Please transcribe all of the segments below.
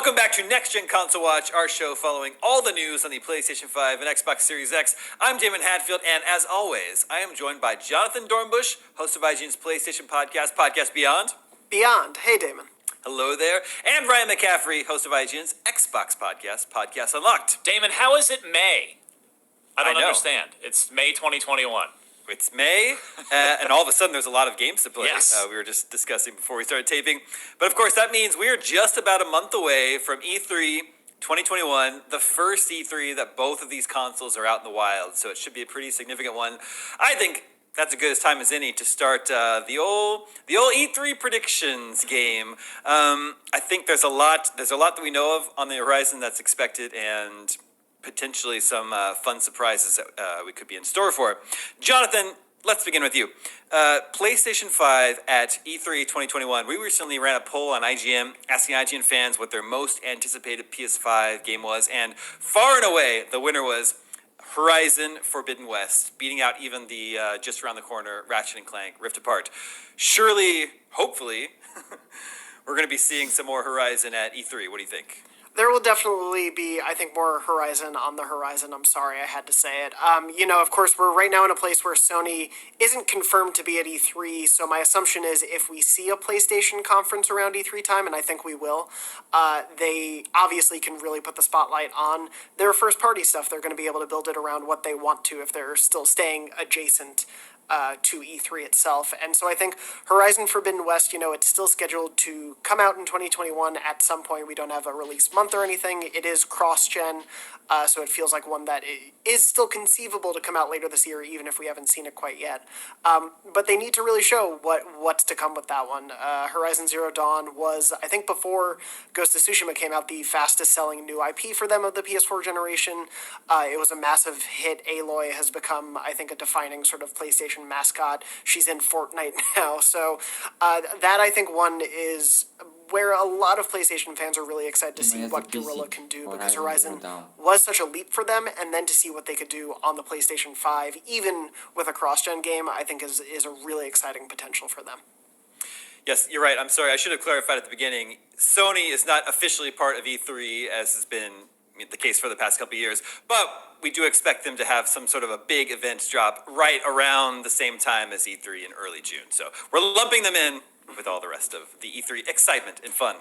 Welcome back to Next Gen Console Watch, our show following all the news on the PlayStation 5 and Xbox Series X. I'm Damon Hadfield, and as always, I am joined by Jonathan Dornbush, host of IGN's PlayStation podcast, Podcast Beyond. Beyond. Hey, Damon. Hello there. And Ryan McCaffrey, host of IGN's Xbox podcast, Podcast Unlocked. Damon, how is it May? I don't understand. It's May 2021. It's May, and all of a sudden there's a lot of games to play. Yes. We were just discussing before we started taping. But of course, that means we are just about a month away from E3 2021, the first E3 that both of these consoles are out in the wild. So it should be a pretty significant one. I think that's as good a time as any to start the old E3 predictions game. I think there's a lot that we know of on the horizon that's expected, and potentially some fun surprises that we could be in store for. Jonathan, let's begin with you. PlayStation 5 at E3 2021. We recently ran a poll on IGN asking IGN fans what their most anticipated PS5 game was, and far and away the winner was Horizon Forbidden West, beating out even the just around the corner Ratchet & Clank Rift Apart. Surely, hopefully, we're going to be seeing some more Horizon at E3. What do you think? There will definitely be, I think, more Horizon on the horizon. I'm sorry I had to say it. Of course, we're right now in a place where Sony isn't confirmed to be at E3, so my assumption is if we see a PlayStation conference around E3 time, and I think we will, they obviously can really put the spotlight on their first-party stuff. They're going to be able to build it around what they want to if they're still staying adjacent to E3 itself. And so I think Horizon Forbidden West, it's still scheduled to come out in 2021 at some point. We don't have a release month or anything. It is cross-gen, so it feels like one that is still conceivable to come out later this year, even if we haven't seen it quite yet. But they need to really show what's to come with that one. Horizon Zero Dawn was, I think before Ghost of Tsushima came out, the fastest-selling new IP for them of the PS4 generation. It was a massive hit. Aloy has become, I think, a defining sort of PlayStation mascot. She's in Fortnite now. So that, I think, one is where a lot of PlayStation fans are really excited to see what Guerrilla can do, because Horizon was such a leap for them, and then to see what they could do on the PlayStation 5, even with a cross-gen game, I think is a really exciting potential for them. Yes, you're right. I'm sorry. I should have clarified at the beginning. Sony is not officially part of E3, as has been the case for the past couple of years, but we do expect them to have some sort of a big events drop right around the same time as E3 in early June. So we're lumping them in with all the rest of the E3 excitement and fun.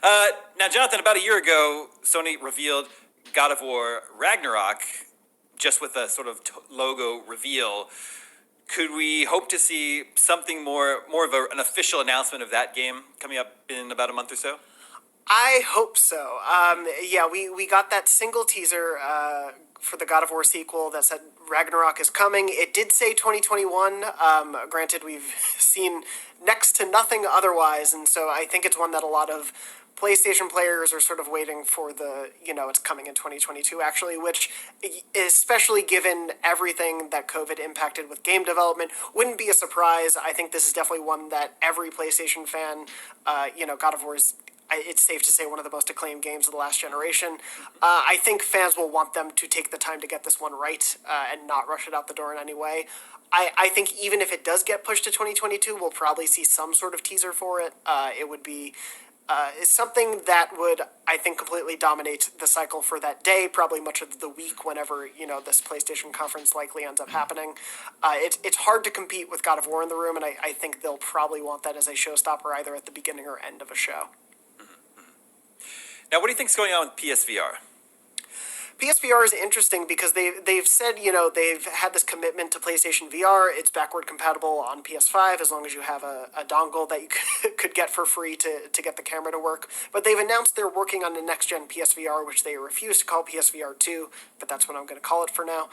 Now, Jonathan, about a year ago, Sony revealed God of War Ragnarok just with a sort of logo reveal. Could we hope to see something more of an official announcement of that game coming up in about a month or so? I hope so. We got that single teaser for the God of War sequel that said Ragnarok is coming. It did say 2021. Granted, we've seen next to nothing otherwise, and so I think it's one that a lot of PlayStation players are sort of waiting for it's coming in 2022 actually, which, especially given everything that COVID impacted with game development, wouldn't be a surprise. I think this is definitely one that every PlayStation fan, God of War is, it's safe to say, one of the most acclaimed games of the last generation. I think fans will want them to take the time to get this one right and not rush it out the door in any way. I think even if it does get pushed to 2022, we'll probably see some sort of teaser for it. It would be something that would, I think, completely dominate the cycle for that day, probably much of the week whenever, this PlayStation conference likely ends up happening. It's hard to compete with God of War in the room, and I think they'll probably want that as a showstopper either at the beginning or end of a show. Now, what do you think is going on with PSVR? PSVR is interesting because they've said, they've had this commitment to PlayStation VR. It's backward compatible on PS5 as long as you have a dongle that you could get for free to get the camera to work. But they've announced they're working on the next-gen PSVR, which they refuse to call PSVR 2, but that's what I'm going to call it for now.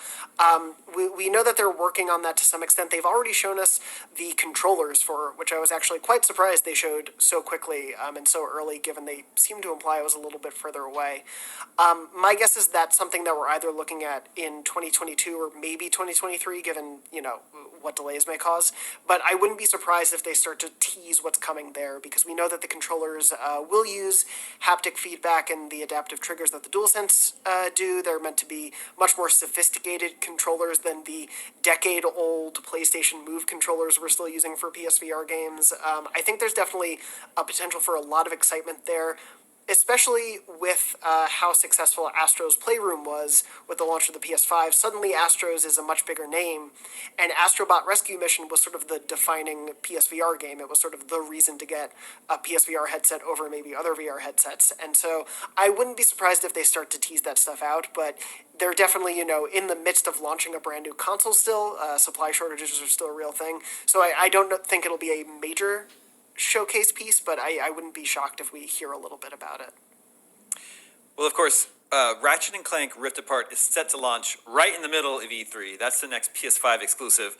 We know that they're working on that to some extent. They've already shown us the controllers for, which I was actually quite surprised they showed so quickly and so early, given they seem to imply it was a little bit further away. My guess is that something that we're either looking at in 2022 or maybe 2023, given, what delays may cause. But I wouldn't be surprised if they start to tease what's coming there, because we know that the controllers will use haptic feedback and the adaptive triggers that the DualSense do. They're meant to be much more sophisticated controllers than the decade-old PlayStation Move controllers we're still using for PSVR games. I think there's definitely a potential for a lot of excitement there. especially with how successful Astro's Playroom was with the launch of the PS5. Suddenly Astro's is a much bigger name, and Astrobot Rescue Mission was sort of the defining PSVR game. It was sort of the reason to get a PSVR headset over maybe other VR headsets. And so I wouldn't be surprised if they start to tease that stuff out, but they're definitely, in the midst of launching a brand new console still. Supply shortages are still a real thing. So I don't think it'll be a major showcase piece, but I wouldn't be shocked if we hear a little bit about it. Well, of course, Ratchet and Clank Rift Apart is set to launch right in the middle of E3. That's the next PS5 exclusive.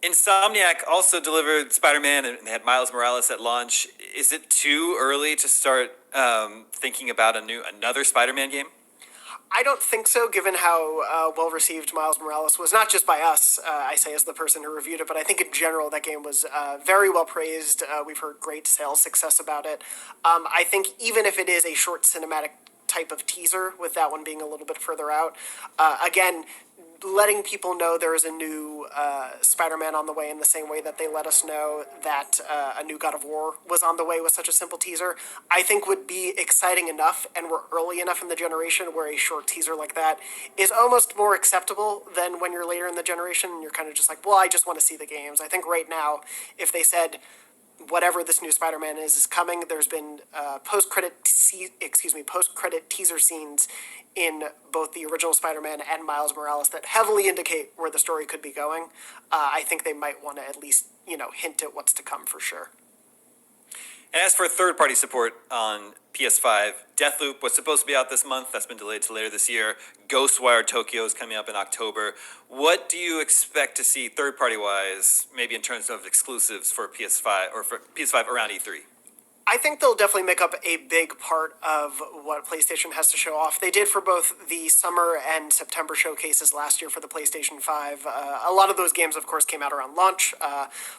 Insomniac also delivered Spider-Man, and they had Miles Morales at launch. Is it too early to start thinking about another Spider-Man game? I don't think so, given how well-received Miles Morales was, not just by us, I say as the person who reviewed it, but I think in general that game was very well praised. We've heard great sales success about it. I think even if it is a short cinematic type of teaser, with that one being a little bit further out, again, letting people know there is a new Spider-Man on the way in the same way that they let us know that a new God of War was on the way with such a simple teaser, I think would be exciting enough, and we're early enough in the generation where a short teaser like that is almost more acceptable than when you're later in the generation and you're kind of just like, well, I just want to see the games. I think right now, if they said whatever this new Spider-Man is coming, there's been post-credit teaser scenes in both the original Spider-Man and Miles Morales that heavily indicate where the story could be going. I think they might want to at least, hint at what's to come for sure. And as for third-party support on PS5, Deathloop was supposed to be out this month. That's been delayed to later this year. Ghostwire Tokyo is coming up in October. What do you expect to see third-party-wise, maybe in terms of exclusives for PS5 or for PS5 around E3? I think they'll definitely make up a big part of what PlayStation has to show off. They did for both the summer and September showcases last year for the PlayStation 5. A lot of those games, of course, came out around launch,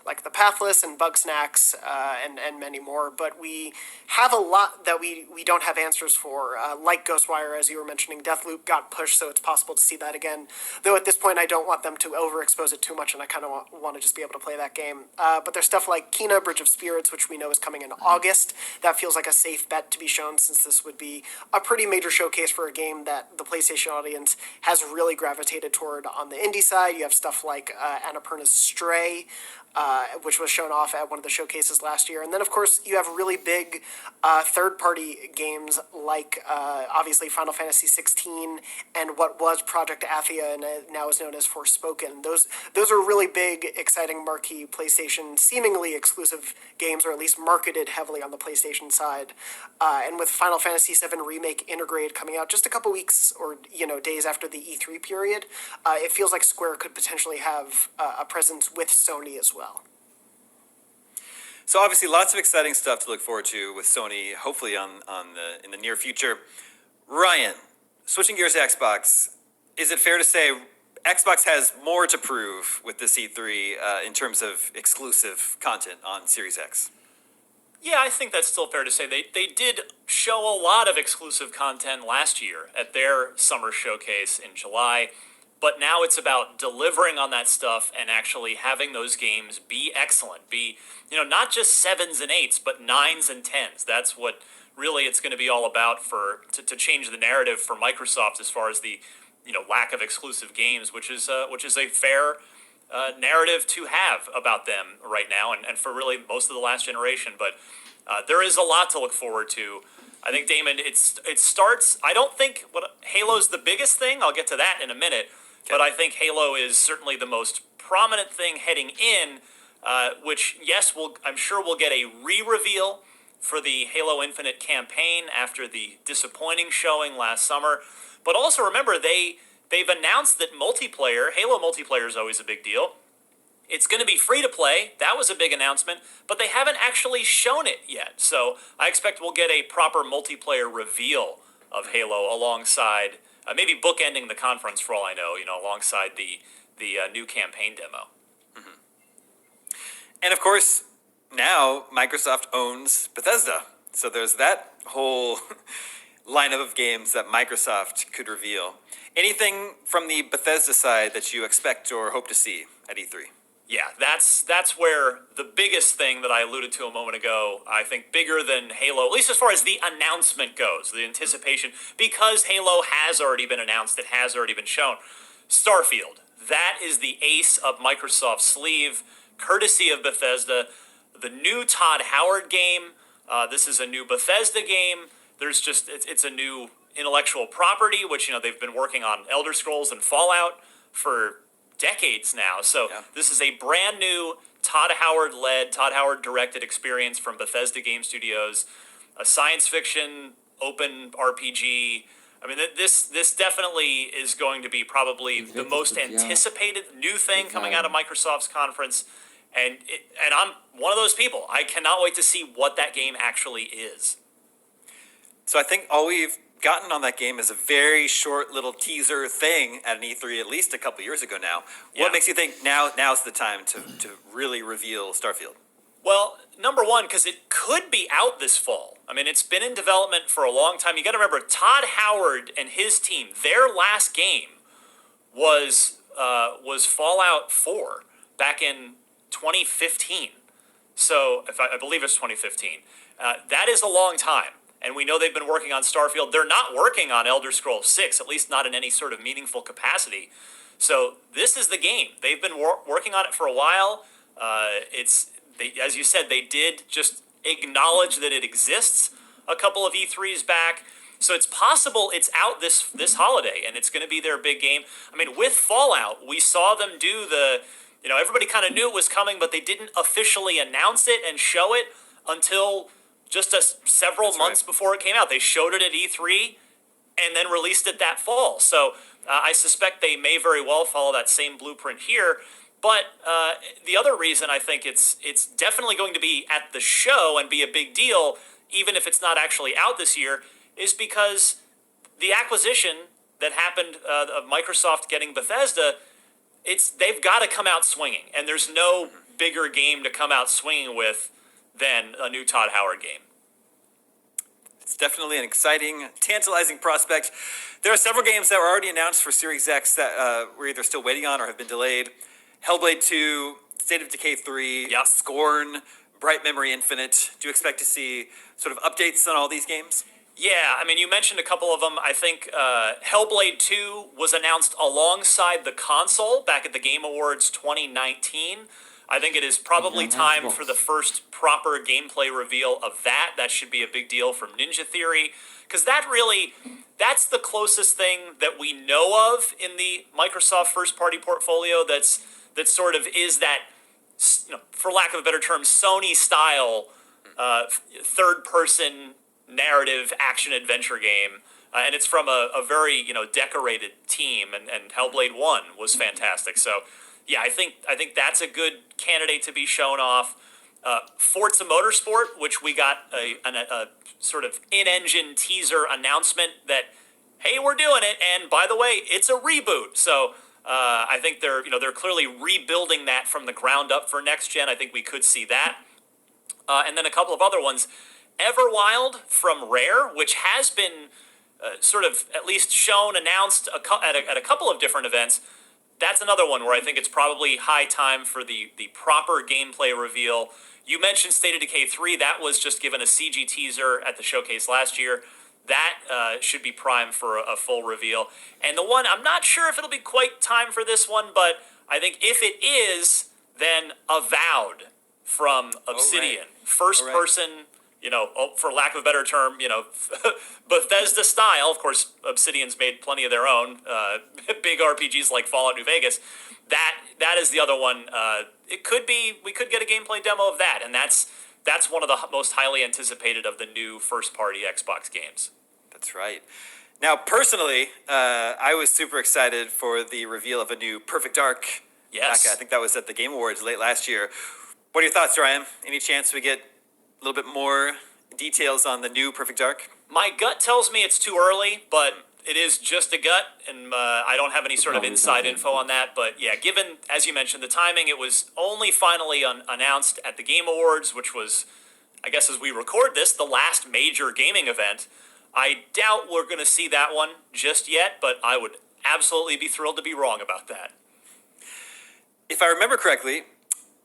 like The Pathless and Bugsnax and many more. But we have a lot that we don't have answers for, like Ghostwire, as you were mentioning. Deathloop got pushed, so it's possible to see that again. Though at this point, I don't want them to overexpose it too much, and I kind of want to just be able to play that game. But there's stuff like Kena, Bridge of Spirits, which we know is coming in August. That feels like a safe bet to be shown, since this would be a pretty major showcase for a game that the PlayStation audience has really gravitated toward on the indie side. You have stuff like Annapurna's Stray, which was shown off at one of the showcases last year. And then, of course, you have really big third-party games like, obviously, Final Fantasy XVI and what was Project Athia and now is known as Forspoken. Those are really big, exciting, marquee PlayStation, seemingly exclusive games, or at least marketed heavily on the PlayStation side. And with Final Fantasy VII Remake Intergrade coming out just a couple weeks or days after the E3 period, it feels like Square could potentially have a presence with Sony as well. So obviously, lots of exciting stuff to look forward to with Sony, hopefully in the near future. Ryan, switching gears to Xbox, is it fair to say Xbox has more to prove with this E3 in terms of exclusive content on Series X? Yeah, I think that's still fair to say. They did show a lot of exclusive content last year at their summer showcase in July, but now it's about delivering on that stuff and actually having those games be excellent, be, not just 7s and 8s, but 9s and 10s. That's what really it's going to be all about to change the narrative for Microsoft as far as the lack of exclusive games, which is a fair narrative to have about them right now, and for really most of the last generation. But there is a lot to look forward to. I think, Damon, it starts. I don't think Halo's the biggest thing. I'll get to that in a minute. Okay. But I think Halo is certainly the most prominent thing heading in. Which, yes, I'm sure we'll get a re-reveal for the Halo Infinite campaign after the disappointing showing last summer. But also remember, they've announced that Halo multiplayer is always a big deal. It's going to be free to play. That was a big announcement, but they haven't actually shown it yet. So I expect we'll get a proper multiplayer reveal of Halo alongside, maybe bookending the conference for all I know, alongside the new campaign demo. Mm-hmm. And of course, now Microsoft owns Bethesda. So there's that whole lineup of games that Microsoft could reveal. Anything from the Bethesda side that you expect or hope to see at E3? Yeah, that's where the biggest thing that I alluded to a moment ago, I think bigger than Halo, at least as far as the announcement goes, the anticipation, because Halo has already been announced, it has already been shown. Starfield, that is the ace up Microsoft's sleeve, courtesy of Bethesda. The new Todd Howard game, this is a new Bethesda game. There's just, it's a new intellectual property, which, they've been working on Elder Scrolls and Fallout for decades now. So This is a brand new Todd Howard directed experience from Bethesda Game Studios, a science fiction open RPG. I mean, this definitely is going to be probably the most anticipated new thing coming out of Microsoft's conference. And I'm one of those people. I cannot wait to see what that game actually is. So I think all we've gotten on that game is a very short little teaser thing at an E3 at least a couple years ago now. What makes you think now's the time to really reveal Starfield? Well, number one, because it could be out this fall. I mean, it's been in development for a long time. You got to remember, Todd Howard and his team, their last game was Fallout 4 back in 2015. So I believe it's 2015. That is a long time. And we know they've been working on Starfield. They're not working on Elder Scrolls 6, at least not in any sort of meaningful capacity. So this is the game. They've been working on it for a while. As you said, they did just acknowledge that it exists a couple of E3s back. So it's possible it's out this holiday, and it's going to be their big game. I mean, with Fallout, we saw them do everybody kind of knew it was coming, but they didn't officially announce it and show it until just several months before it came out. They showed it at E3 and then released it that fall. So I suspect they may very well follow that same blueprint here. But the other reason I think it's definitely going to be at the show and be a big deal, even if it's not actually out this year, is because the acquisition that happened of Microsoft getting Bethesda, they've got to come out swinging. And there's no bigger game to come out swinging with than a new Todd Howard game. It's definitely an exciting, tantalizing prospect. There are several games that were already announced for Series X that we're either still waiting on or have been delayed. Hellblade 2, State of Decay 3, Scorn, Bright Memory Infinite. Do you expect to see sort of updates on all these games? Yeah, I mean, you mentioned a couple of them. I think Hellblade 2 was announced alongside the console back at the Game Awards 2019. I think it is probably time for the first proper gameplay reveal of that. That should be a big deal from Ninja Theory, because that's the closest thing that we know of in the Microsoft first-party portfolio that sort of is that, for lack of a better term, Sony-style third-person narrative action-adventure game. And it's from a very, decorated team, and Hellblade 1 was fantastic. So, yeah, I think that's a good candidate to be shown off. Forza Motorsport, which we got a sort of in-engine teaser announcement that, hey, we're doing it, and by the way, it's a reboot. So I think they're clearly rebuilding that from the ground up for next gen. I think we could see that, and then a couple of other ones. Everwild from Rare, which has been sort of at least shown, announced at a couple of different events. That's another one where I think it's probably high time for the proper gameplay reveal. You mentioned State of Decay 3. That was just given a CG teaser at the showcase last year. That should be prime for a full reveal. And the one, I'm not sure if it'll be quite time for this one, but I think if it is, then Avowed from Obsidian. First person, for lack of a better term, Bethesda style. Of course, Obsidian's made plenty of their own big RPGs like Fallout New Vegas. That is the other one. We could get a gameplay demo of that, and that's one of the most highly anticipated of the new first-party Xbox games. That's right. Now, personally, I was super excited for the reveal of a new Perfect Dark. Yes. I think that was at the Game Awards late last year. What are your thoughts, Ryan? Any chance we get a little bit more details on the new Perfect Dark? My gut tells me it's too early, but it is just a gut, and I don't have any sort of inside info on that. But yeah, given, as you mentioned, the timing, it was only finally announced at the Game Awards, which was, I guess as we record this, the last major gaming event. I doubt we're going to see that one just yet, but I would absolutely be thrilled to be wrong about that. If I remember correctly,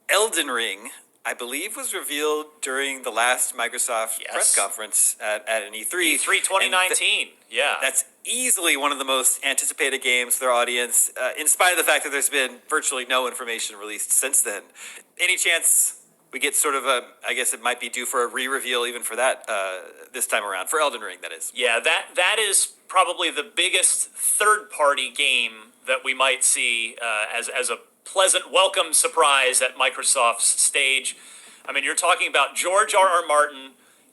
Elden Ring, I believe, was revealed during the last Microsoft press conference at an E3. E3 2019, yeah. That's easily one of the most anticipated games for their audience, in spite of the fact that there's been virtually no information released since then. Any chance we get sort of I guess it might be due for a re-reveal even for that this time around, for Elden Ring, that is. Yeah, that is probably the biggest third-party game that we might see as a pleasant welcome surprise at Microsoft's stage. I mean, you're talking about George R.R. Martin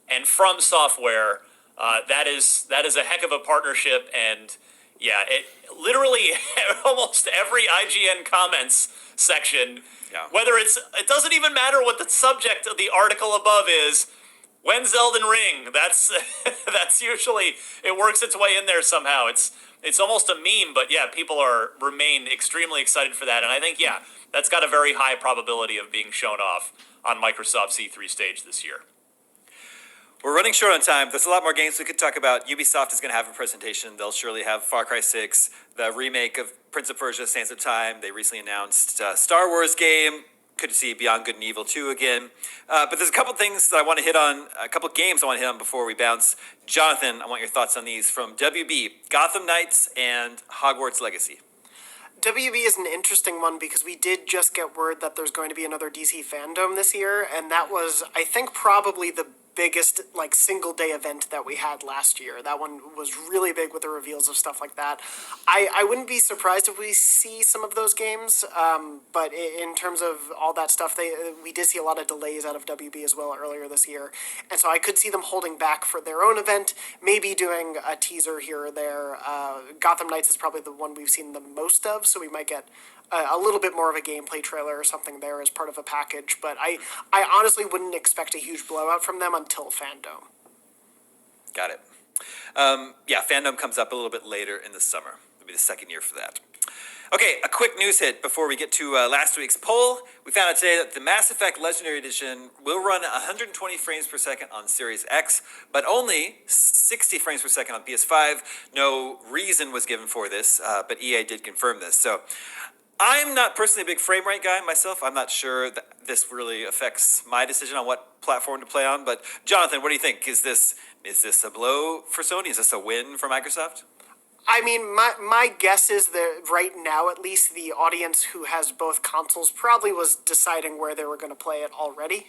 and From Software. That is a heck of a partnership, and yeah, it literally almost every IGN comments section, whether it doesn't even matter what the subject of the article above is. When's Elden Ring? That's usually, it works its way in there somehow. It's almost a meme, but yeah, people remain extremely excited for that, and I think that's got a very high probability of being shown off on Microsoft's E3 stage this year. We're running short on time. There's a lot more games we could talk about. Ubisoft is going to have a presentation. They'll surely have Far Cry 6, the remake of Prince of Persia: Sands of Time. They recently announced a Star Wars game. Could see Beyond Good and Evil 2 again. But there's a couple things that I want to hit on, a couple games I want to hit on before we bounce. Jonathan, I want your thoughts on these from WB, Gotham Knights and Hogwarts Legacy. WB is an interesting one because we did just get word that there's going to be another DC fandom this year, and that was, I think, probably the biggest single day event that we had last year. That one was really big with the reveals of stuff like that. I wouldn't be surprised if we see some of those games, but in terms of all that stuff, we did see a lot of delays out of WB as well earlier this year, and so I could see them holding back for their own event, maybe doing a teaser here or there. Gotham Knights is probably the one we've seen the most of, so we might get a little bit more of a gameplay trailer or something there as part of a package, but I honestly wouldn't expect a huge blowout from them until Fandom. Got it. Fandom comes up a little bit later in the summer. It'll be the second year for that. Okay, a quick news hit before we get to last week's poll. We found out today that the Mass Effect Legendary Edition will run 120 frames per second on Series X, but only 60 frames per second on PS5. No reason was given for this, but EA did confirm this. So I'm not personally a big frame rate guy myself. I'm not sure that this really affects my decision on what platform to play on. But Jonathan, what do you think? Is this a blow for Sony? Is this a win for Microsoft? I mean, my guess is that right now, at least, the audience who has both consoles probably was deciding where they were going to play it already.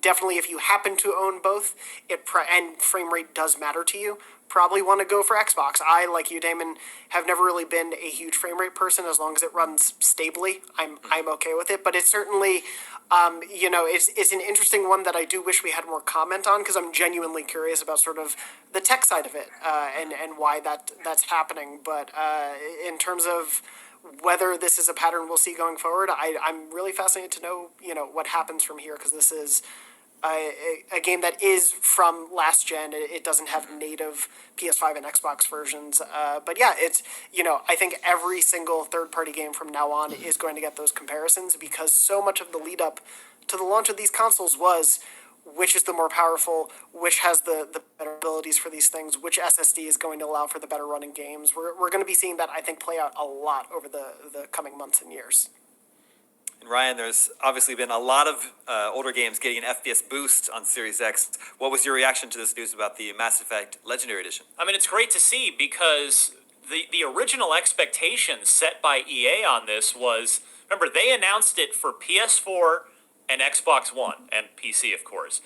Definitely, if you happen to own both, and frame rate does matter to you, probably want to go for Xbox. I, like you, Damon, have never really been a huge frame rate person. As long as it runs stably, I'm okay with it. But it's certainly, it's an interesting one that I do wish we had more comment on, because I'm genuinely curious about sort of the tech side of it and why that's happening. But in terms of whether this is a pattern we'll see going forward, I'm really fascinated to know what happens from here, because this is a game that is from last gen. It doesn't have native PS5 and Xbox versions. But yeah, it's, I think every single third-party game from now on is going to get those comparisons, because so much of the lead up to the launch of these consoles was which is the more powerful, which has the better abilities for these things, which SSD is going to allow for the better running games. We're going to be seeing that, I think, play out a lot over the coming months and years. And Ryan, there's obviously been a lot of older games getting an FPS boost on Series X. What was your reaction to this news about the Mass Effect Legendary Edition? I mean, it's great to see, because the original expectations set by EA on this was, remember, they announced it for PS4 and Xbox One and PC, of course.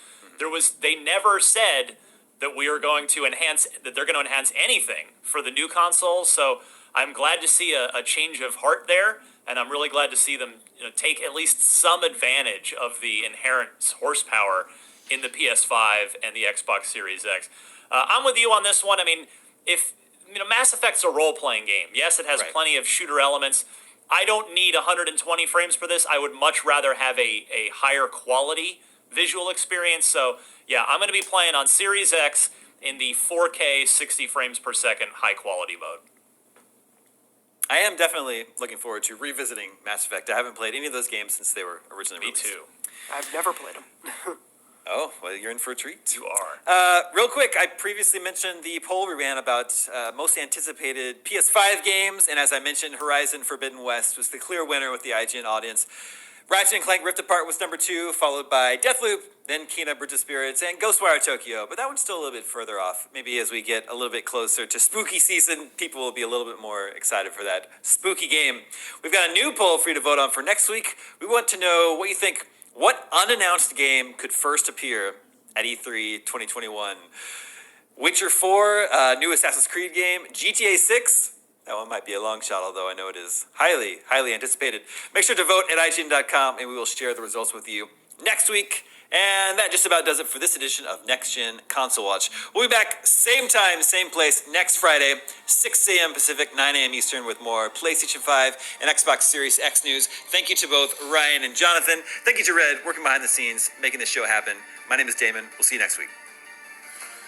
They never said that they're going to enhance anything for the new consoles. So I'm glad to see a change of heart there. And I'm really glad to see them take at least some advantage of the inherent horsepower in the PS5 and the Xbox Series X. I'm with you on this one. I mean, if Mass Effect's a role-playing game. Yes, it has plenty of shooter elements. I don't need 120 frames for this. I would much rather have a higher quality visual experience. So yeah, I'm going to be playing on Series X in the 4K 60 frames per second high quality mode. I am definitely looking forward to revisiting Mass Effect. I haven't played any of those games since they were originally released. Me too. I've never played them. Oh, well, you're in for a treat. You are. Real quick, I previously mentioned the poll we ran about most anticipated PS5 games, and as I mentioned, Horizon Forbidden West was the clear winner with the IGN audience. Ratchet & Clank Rift Apart was number 2, followed by Deathloop, then Kena Bridge of Spirits, and Ghostwire Tokyo. But that one's still a little bit further off. Maybe as we get a little bit closer to spooky season, people will be a little bit more excited for that spooky game. We've got a new poll for you to vote on for next week. We want to know what you think. What unannounced game could first appear at E3 2021? Witcher 4, new Assassin's Creed game, GTA 6. That one might be a long shot, although I know it is highly, highly anticipated. Make sure to vote at IGN.com, and we will share the results with you next week. And that just about does it for this edition of Next Gen Console Watch. We'll be back same time, same place next Friday, 6 a.m. Pacific, 9 a.m. Eastern, with more PlayStation 5 and Xbox Series X news. Thank you to both Ryan and Jonathan. Thank you to Red, working behind the scenes, making this show happen. My name is Damon. We'll see you next week.